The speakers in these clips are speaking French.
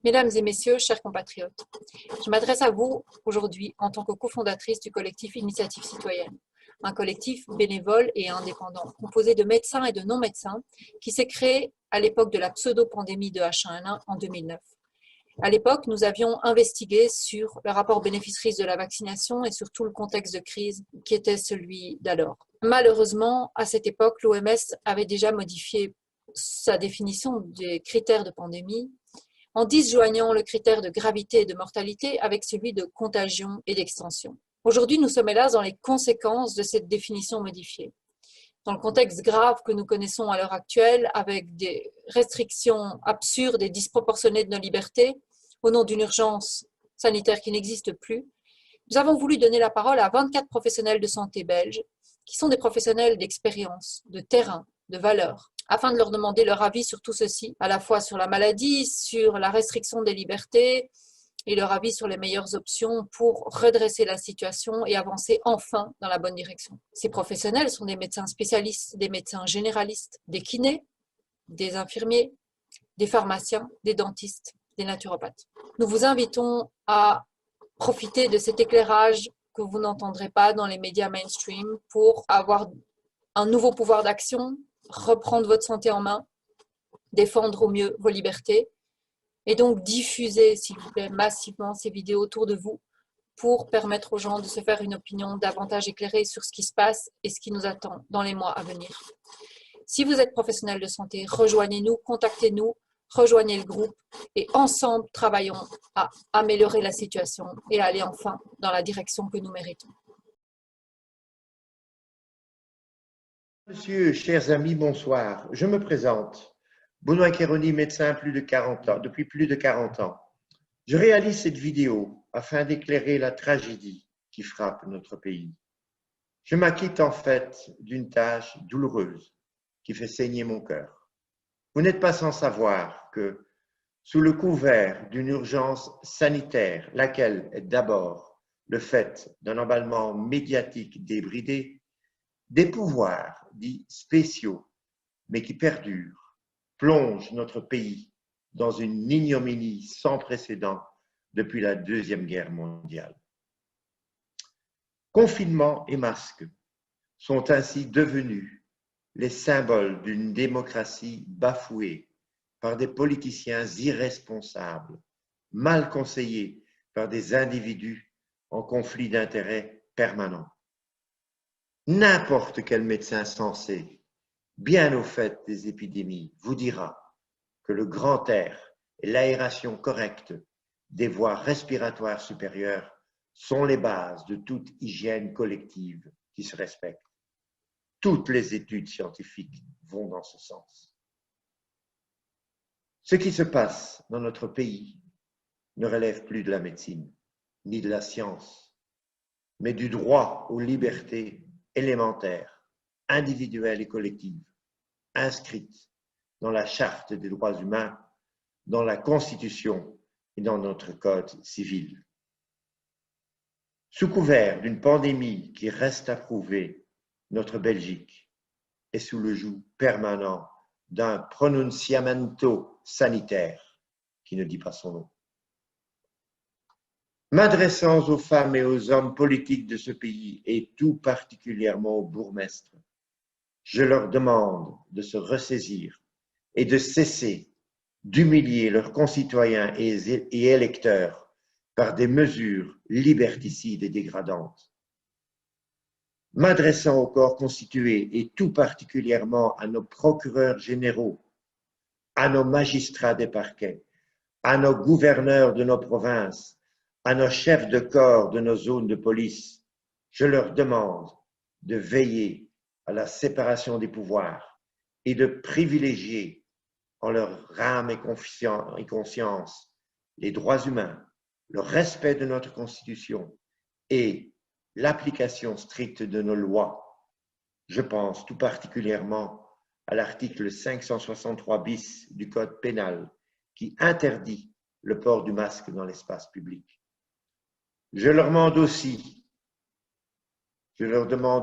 Mesdames et messieurs, chers compatriotes, je m'adresse à vous aujourd'hui en tant que cofondatrice du collectif Initiative Citoyenne, un collectif bénévole et indépendant composé de médecins et de non-médecins qui s'est créé à l'époque de la pseudo-pandémie de H1N1 en 2009. À l'époque, nous avions investigué sur le rapport bénéfice-risque de la vaccination et sur tout le contexte de crise qui était celui d'alors. Malheureusement, à cette époque, l'OMS avait déjà modifié sa définition des critères de pandémie en disjoignant le critère de gravité et de mortalité avec celui de contagion et d'extension. Aujourd'hui, nous sommes hélas dans les conséquences de cette définition modifiée. Dans le contexte grave que nous connaissons à l'heure actuelle, avec des restrictions absurdes et disproportionnées de nos libertés, au nom d'une urgence sanitaire qui n'existe plus, nous avons voulu donner la parole à 24 professionnels de santé belges, qui sont des professionnels d'expérience, de terrain, de valeur, afin de leur demander leur avis sur tout ceci, à la fois sur la maladie, sur la restriction des libertés et leur avis sur les meilleures options pour redresser la situation et avancer enfin dans la bonne direction. Ces professionnels sont des médecins spécialistes, des médecins généralistes, des kinés, des infirmiers, des pharmaciens, des dentistes, des naturopathes. Nous vous invitons à profiter de cet éclairage que vous n'entendrez pas dans les médias mainstream pour avoir un nouveau pouvoir d'action, reprendre votre santé en main, défendre au mieux vos libertés et donc diffuser, s'il vous plaît, massivement ces vidéos autour de vous pour permettre aux gens de se faire une opinion davantage éclairée sur ce qui se passe et ce qui nous attend dans les mois à venir. Si vous êtes professionnel de santé, rejoignez-nous, contactez-nous, rejoignez le groupe et ensemble travaillons à améliorer la situation et à aller enfin dans la direction que nous méritons. Monsieur, chers amis, bonsoir. Je me présente. Benoît Kéroni, médecin depuis plus de 40 ans. Je réalise cette vidéo afin d'éclairer la tragédie qui frappe notre pays. Je m'acquitte en fait d'une tâche douloureuse qui fait saigner mon cœur. Vous n'êtes pas sans savoir que, sous le couvert d'une urgence sanitaire, laquelle est d'abord le fait d'un emballement médiatique débridé, des pouvoirs dits spéciaux, mais qui perdurent, plongent notre pays dans une ignominie sans précédent depuis la Deuxième Guerre mondiale. Confinement et masques sont ainsi devenus les symboles d'une démocratie bafouée par des politiciens irresponsables, mal conseillés par des individus en conflit d'intérêts permanent. N'importe quel médecin sensé, bien au fait des épidémies, vous dira que le grand air et l'aération correcte des voies respiratoires supérieures sont les bases de toute hygiène collective qui se respecte. Toutes les études scientifiques vont dans ce sens. Ce qui se passe dans notre pays ne relève plus de la médecine, ni de la science, mais du droit aux libertés élémentaires, individuelles et collectives, inscrites dans la Charte des droits humains, dans la Constitution et dans notre Code civil. Sous couvert d'une pandémie qui reste à prouver, notre Belgique est sous le joug permanent d'un pronunciamento sanitaire qui ne dit pas son nom. M'adressant aux femmes et aux hommes politiques de ce pays et tout particulièrement aux bourgmestres, je leur demande de se ressaisir et de cesser d'humilier leurs concitoyens et électeurs par des mesures liberticides et dégradantes. M'adressant au corps constitué et tout particulièrement à nos procureurs généraux, à nos magistrats des parquets, à nos gouverneurs de nos provinces, à nos chefs de corps de nos zones de police, je leur demande de veiller à la séparation des pouvoirs et de privilégier en leur âme et conscience les droits humains, le respect de notre Constitution et l'application stricte de nos lois. Je pense tout particulièrement à l'article 563 bis du Code pénal qui interdit le port du masque dans l'espace public. Je leur demande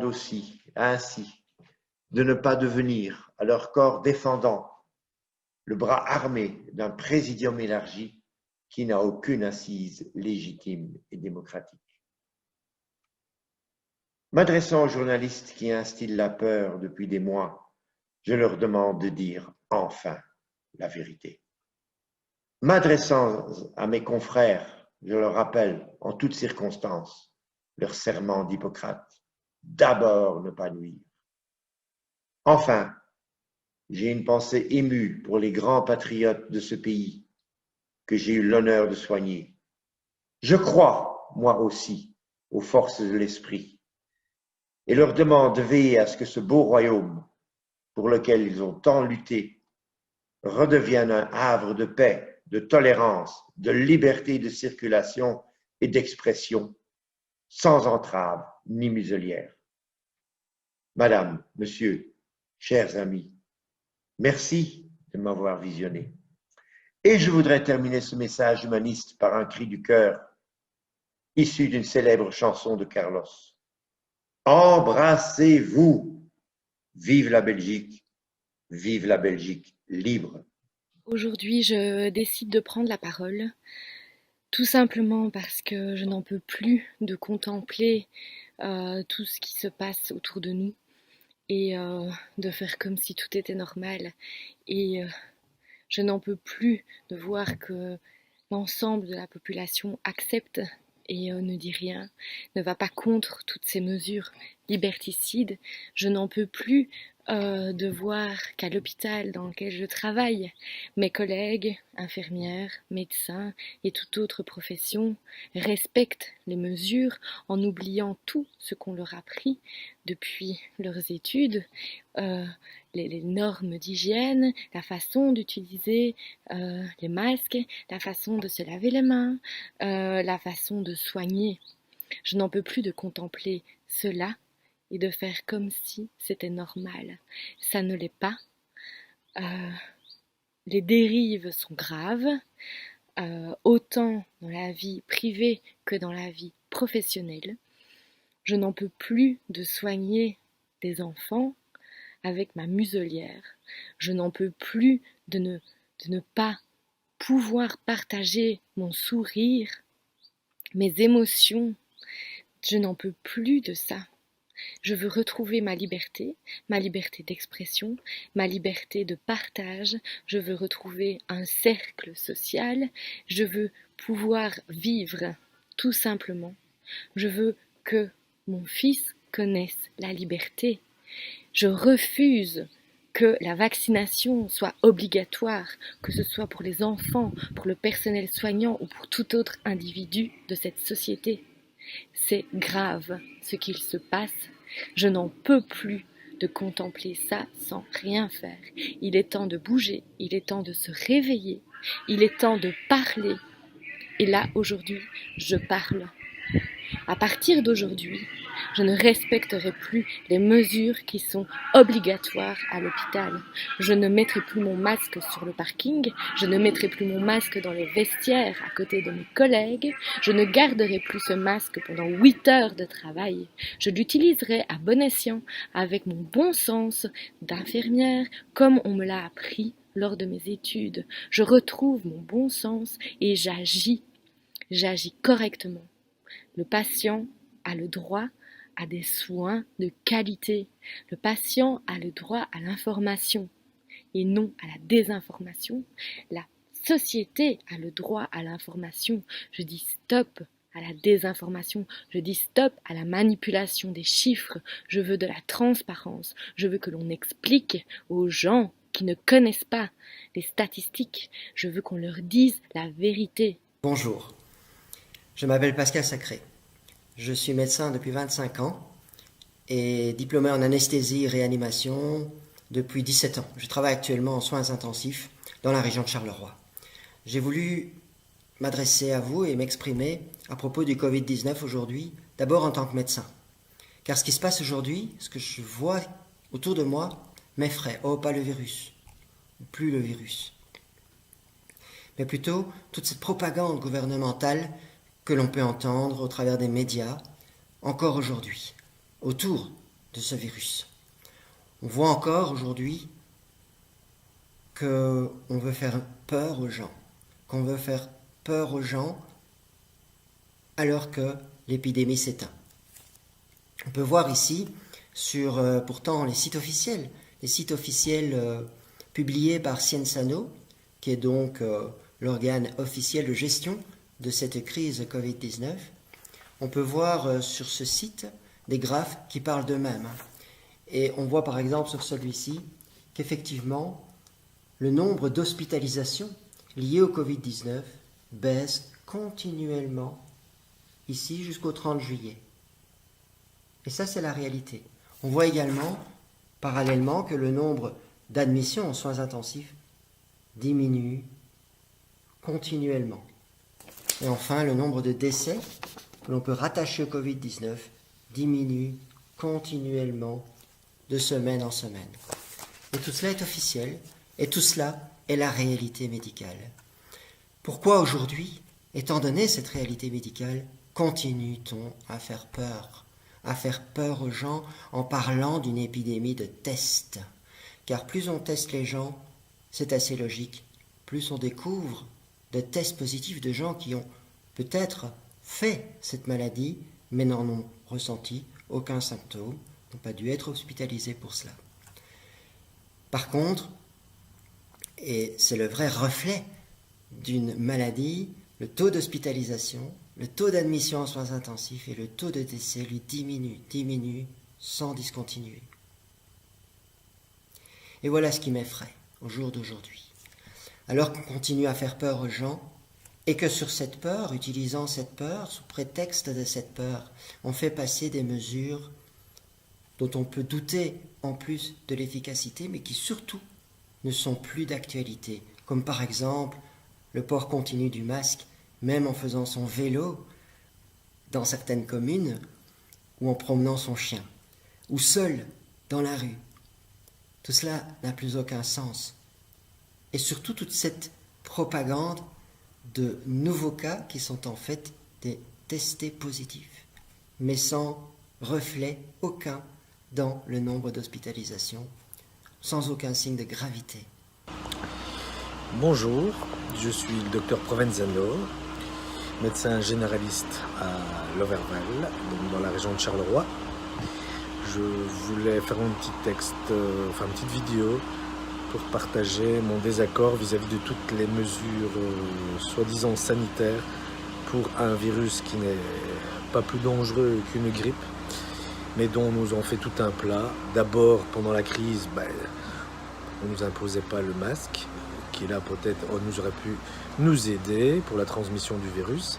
aussi ainsi de ne pas devenir à leur corps défendant le bras armé d'un présidium élargi qui n'a aucune assise légitime et démocratique. M'adressant aux journalistes qui instillent la peur depuis des mois, je leur demande de dire enfin la vérité. M'adressant à mes confrères, je leur rappelle en toutes circonstances leur serment d'Hippocrate, d'abord ne pas nuire. Enfin, j'ai une pensée émue pour les grands patriotes de ce pays que j'ai eu l'honneur de soigner. Je crois, moi aussi, aux forces de l'esprit et leur demande de veiller à ce que ce beau royaume pour lequel ils ont tant lutté redevienne un havre de paix, de tolérance, de liberté de circulation et d'expression, sans entrave ni muselière. Madame, Monsieur, chers amis, merci de m'avoir visionné. Et je voudrais terminer ce message humaniste par un cri du cœur, issu d'une célèbre chanson de Carlos. Embrassez-vous! Vive la Belgique! Vive la Belgique libre! Aujourd'hui, je décide de prendre la parole, tout simplement parce que je n'en peux plus de contempler tout ce qui se passe autour de nous et de faire comme si tout était normal. Et je n'en peux plus de voir que l'ensemble de la population accepte et ne dit rien, ne va pas contre toutes ces mesures liberticides. Je n'en peux plus de voir qu'à l'hôpital dans lequel je travaille, mes collègues, infirmières, médecins et toute autre profession respectent les mesures en oubliant tout ce qu'on leur a appris depuis leurs études, les normes d'hygiène, la façon d'utiliser les masques, la façon de se laver les mains, la façon de soigner. Je n'en peux plus de contempler cela et de faire comme si c'était normal. Ça ne l'est pas. Les dérives sont graves, autant dans la vie privée que dans la vie professionnelle. Je n'en peux plus de soigner des enfants avec ma muselière. Je n'en peux plus de ne pas pouvoir partager mon sourire, mes émotions. Je n'en peux plus de ça. Je veux retrouver ma liberté d'expression, ma liberté de partage. Je veux retrouver un cercle social. Je veux pouvoir vivre tout simplement. Je veux que mon fils connaisse la liberté. Je refuse que la vaccination soit obligatoire, que ce soit pour les enfants, pour le personnel soignant ou pour tout autre individu de cette société. C'est grave ce qu'il se passe. Je n'en peux plus de contempler ça sans rien faire. Il est temps de bouger, il est temps de se réveiller, il est temps de parler. Et là, aujourd'hui, je parle. À partir d'aujourd'hui, je ne respecterai plus les mesures qui sont obligatoires à l'hôpital. Je ne mettrai plus mon masque sur le parking, je ne mettrai plus mon masque dans les vestiaires à côté de mes collègues, je ne garderai plus ce masque pendant 8 heures de travail. Je l'utiliserai à bon escient avec mon bon sens d'infirmière comme on me l'a appris lors de mes études. Je retrouve mon bon sens et j'agis correctement. Le patient a le droit à des soins de qualité. Le patient a le droit à l'information et non à la désinformation. La société a le droit à l'information. Je dis stop à la désinformation. Je dis stop à la manipulation des chiffres. Je veux de la transparence. Je veux que l'on explique aux gens qui ne connaissent pas les statistiques. Je veux qu'on leur dise la vérité. Bonjour. Je m'appelle Pascal Sacré. Je suis médecin depuis 25 ans et diplômé en anesthésie et réanimation depuis 17 ans. Je travaille actuellement en soins intensifs dans la région de Charleroi. J'ai voulu m'adresser à vous et m'exprimer à propos du Covid-19 aujourd'hui, d'abord en tant que médecin. Car ce qui se passe aujourd'hui, ce que je vois autour de moi, m'effraie. Oh, pas le virus, plus le virus. Mais plutôt toute cette propagande gouvernementale que l'on peut entendre au travers des médias, encore aujourd'hui, autour de ce virus. On voit encore aujourd'hui qu'on veut faire peur aux gens, qu'on veut faire peur aux gens alors que l'épidémie s'éteint. On peut voir ici sur pourtant les sites officiels publiés par Cienzano, qui est donc l'organe officiel de gestion de cette crise Covid-19. On peut voir sur ce site des graphes qui parlent d'eux-mêmes. Et on voit par exemple sur celui-ci qu'effectivement, le nombre d'hospitalisations liées au Covid-19 baisse continuellement ici jusqu'au 30 juillet. Et ça, c'est la réalité. On voit également, parallèlement, que le nombre d'admissions en soins intensifs diminue continuellement. Et enfin, le nombre de décès que l'on peut rattacher au Covid-19 diminue continuellement de semaine en semaine. Et tout cela est officiel, et tout cela est la réalité médicale. Pourquoi aujourd'hui, étant donné cette réalité médicale, continue-t-on à faire peur aux gens en parlant d'une épidémie de tests? Car plus on teste les gens, c'est assez logique, plus on découvre de tests positifs de gens qui ont peut-être fait cette maladie, mais n'en ont ressenti aucun symptôme, n'ont pas dû être hospitalisés pour cela. Par contre, et c'est le vrai reflet d'une maladie, le taux d'hospitalisation, le taux d'admission en soins intensifs et le taux de décès lui diminue sans discontinuer. Et voilà ce qui m'effraie au jour d'aujourd'hui. Alors qu'on continue à faire peur aux gens, et que sur cette peur, utilisant cette peur, sous prétexte de cette peur, on fait passer des mesures dont on peut douter en plus de l'efficacité, mais qui surtout ne sont plus d'actualité, comme par exemple le port continu du masque, même en faisant son vélo dans certaines communes, ou en promenant son chien, ou seul dans la rue. Tout cela n'a plus aucun sens. Et surtout toute cette propagande de nouveaux cas qui sont en fait des testés positifs, mais sans reflet aucun dans le nombre d'hospitalisations, sans aucun signe de gravité. Bonjour, je suis le docteur Provenzano, médecin généraliste à Loverval, donc dans la région de Charleroi. Je voulais faire une petite vidéo pour partager mon désaccord vis-à-vis de toutes les mesures soi-disant sanitaires pour un virus qui n'est pas plus dangereux qu'une grippe, mais dont on nous en fait tout un plat. D'abord, pendant la crise, on ne nous imposait pas le masque, qui là peut-être nous aurait pu nous aider pour la transmission du virus,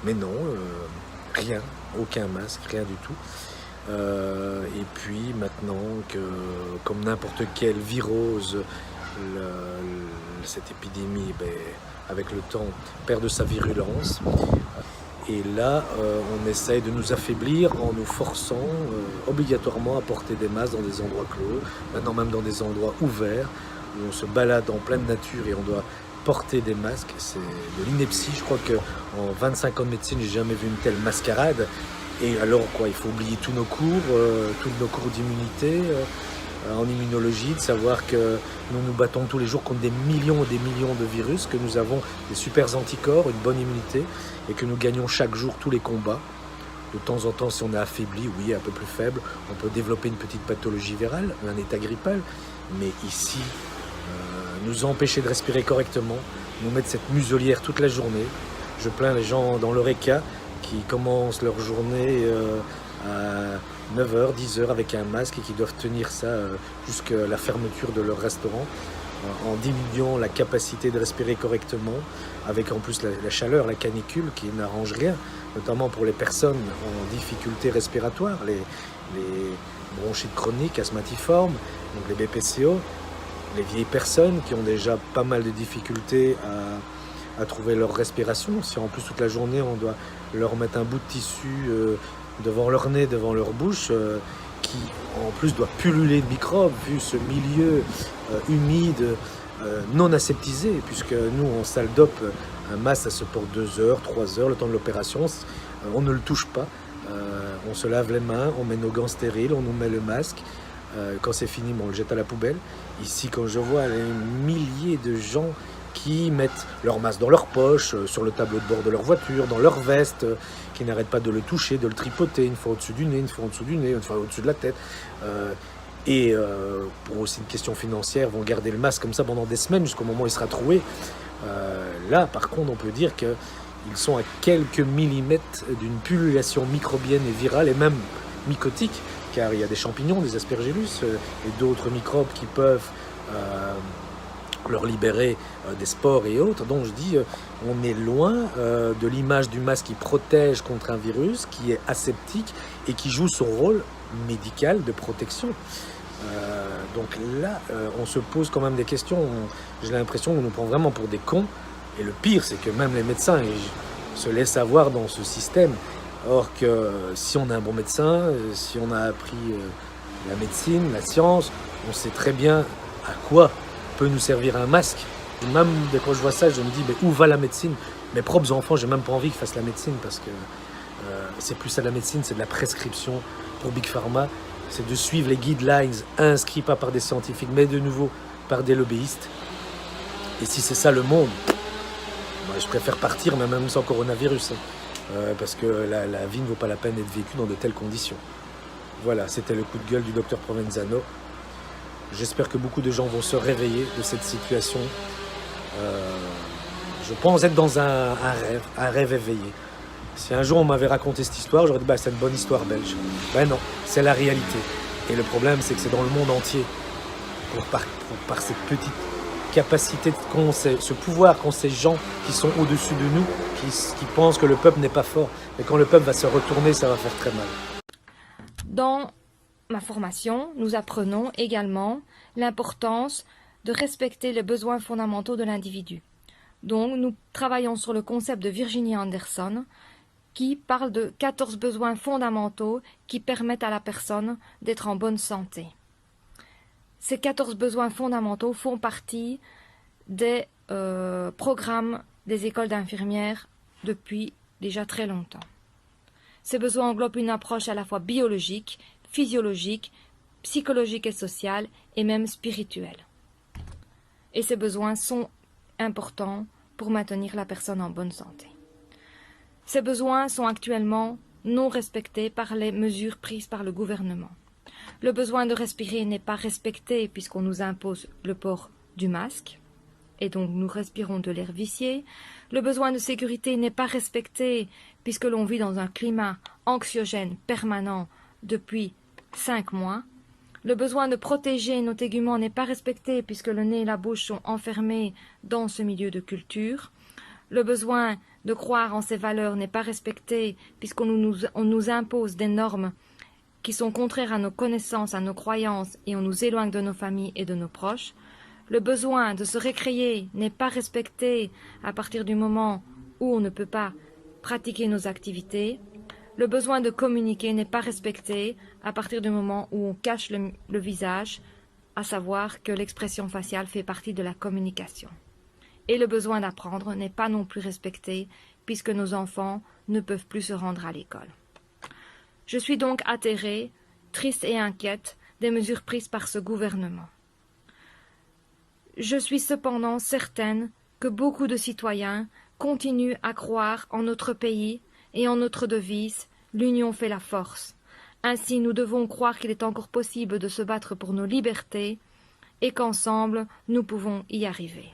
mais non, rien, aucun masque, rien du tout. Et puis maintenant que, comme n'importe quelle virose, cette épidémie, avec le temps, perd de sa virulence. Et là, on essaye de nous affaiblir en nous forçant obligatoirement à porter des masques dans des endroits clos, maintenant même dans des endroits ouverts, où on se balade en pleine nature et on doit porter des masques. C'est de l'ineptie. Je crois qu'en 25 ans de médecine, j'ai jamais vu une telle mascarade. Et alors il faut oublier tous nos cours d'immunité en immunologie, de savoir que nous nous battons tous les jours contre des millions et des millions de virus, que nous avons des super anticorps, une bonne immunité, et que nous gagnons chaque jour tous les combats. De temps en temps, si on est affaibli, oui, un peu plus faible, on peut développer une petite pathologie virale, un état grippal, mais ici, nous empêcher de respirer correctement, nous mettre cette muselière toute la journée. Je plains les gens dans l'Oreca qui commencent leur journée à 9h, 10h avec un masque et qui doivent tenir ça jusqu'à la fermeture de leur restaurant, en diminuant la capacité de respirer correctement, avec en plus la chaleur, la canicule qui n'arrange rien, notamment pour les personnes en difficulté respiratoire, les bronchites chroniques, asthmatiformes, donc les BPCO, les vieilles personnes qui ont déjà pas mal de difficultés à trouver leur respiration. Si en plus toute la journée on doit leur mettre un bout de tissu devant leur nez, devant leur bouche, qui en plus doit pulluler de microbes vu ce milieu humide, non aseptisé, puisque nous en salle d'op, un masque ça se porte 2 heures, 3 heures, le temps de l'opération, on ne le touche pas, on se lave les mains, on met nos gants stériles, on nous met le masque, quand c'est fini on le jette à la poubelle. Ici quand je vois les milliers de gens qui mettent leur masque dans leur poche, sur le tableau de bord de leur voiture, dans leur veste, qui n'arrêtent pas de le toucher, de le tripoter, une fois au-dessus du nez, une fois en dessous du nez, une fois au-dessus de la tête. Pour aussi une question financière, vont garder le masque comme ça pendant des semaines jusqu'au moment où il sera troué. Là, par contre, on peut dire qu'ils sont à quelques millimètres d'une pullulation microbienne et virale, et même mycotique, car il y a des champignons, des aspergillus et d'autres microbes qui peuvent leur libérer des spores et autres. Donc je dis, on est loin de l'image du masque qui protège contre un virus, qui est aseptique et qui joue son rôle médical de protection. Donc là, on se pose quand même des questions. J'ai l'impression qu'on nous prend vraiment pour des cons. Et le pire, c'est que même les médecins se laissent avoir dans ce système. Or que si on a un bon médecin, si on a appris la médecine, la science, on sait très bien à quoi peut nous servir un masque. Et même quand je vois ça, je me dis, mais où va la médecine? Mes propres enfants, j'ai même pas envie qu'ils fassent la médecine parce que c'est plus à la médecine, c'est de la prescription pour Big Pharma. C'est de suivre les guidelines inscrits pas par des scientifiques, mais de nouveau par des lobbyistes. Et si c'est ça le monde, moi, je préfère partir, même sans coronavirus. Parce que la vie ne vaut pas la peine d'être vécue dans de telles conditions. Voilà, c'était le coup de gueule du docteur Provenzano. J'espère que beaucoup de gens vont se réveiller de cette situation. Je pense être dans un rêve éveillé. Si un jour on m'avait raconté cette histoire, j'aurais dit c'est une bonne histoire belge. Ben non, c'est la réalité. Et le problème, c'est que c'est dans le monde entier, par cette petite capacité, ce pouvoir qu'ont ces gens qui sont au-dessus de nous, qui pensent que le peuple n'est pas fort. Et quand le peuple va se retourner, ça va faire très mal. Dans ma formation, nous apprenons également l'importance de respecter les besoins fondamentaux de l'individu. Donc, nous travaillons sur le concept de Virginia Anderson, qui parle de 14 besoins fondamentaux qui permettent à la personne d'être en bonne santé. Ces 14 besoins fondamentaux font partie des programmes des écoles d'infirmières depuis déjà très longtemps. Ces besoins englobent une approche à la fois biologique, physiologique, psychologique et sociale, et même spirituelle. Et ces besoins sont importants pour maintenir la personne en bonne santé. Ces besoins sont actuellement non respectés par les mesures prises par le gouvernement. Le besoin de respirer n'est pas respecté puisqu'on nous impose le port du masque, et donc nous respirons de l'air vicié. Le besoin de sécurité n'est pas respecté puisque l'on vit dans un climat anxiogène permanent depuis 5 mois. Le besoin de protéger nos téguments n'est pas respecté puisque le nez et la bouche sont enfermés dans ce milieu de culture. Le besoin de croire en ces valeurs n'est pas respecté puisqu'on nous impose des normes qui sont contraires à nos connaissances, à nos croyances, et on nous éloigne de nos familles et de nos proches. Le besoin de se récréer n'est pas respecté à partir du moment où on ne peut pas pratiquer nos activités. Le besoin de communiquer n'est pas respecté à partir du moment où on cache le visage, à savoir que l'expression faciale fait partie de la communication. Et le besoin d'apprendre n'est pas non plus respecté puisque nos enfants ne peuvent plus se rendre à l'école. Je suis donc atterrée, triste et inquiète des mesures prises par ce gouvernement. Je suis cependant certaine que beaucoup de citoyens continuent à croire en notre pays et en notre devise « L'union fait la force ». Ainsi, nous devons croire qu'il est encore possible de se battre pour nos libertés et qu'ensemble, nous pouvons y arriver.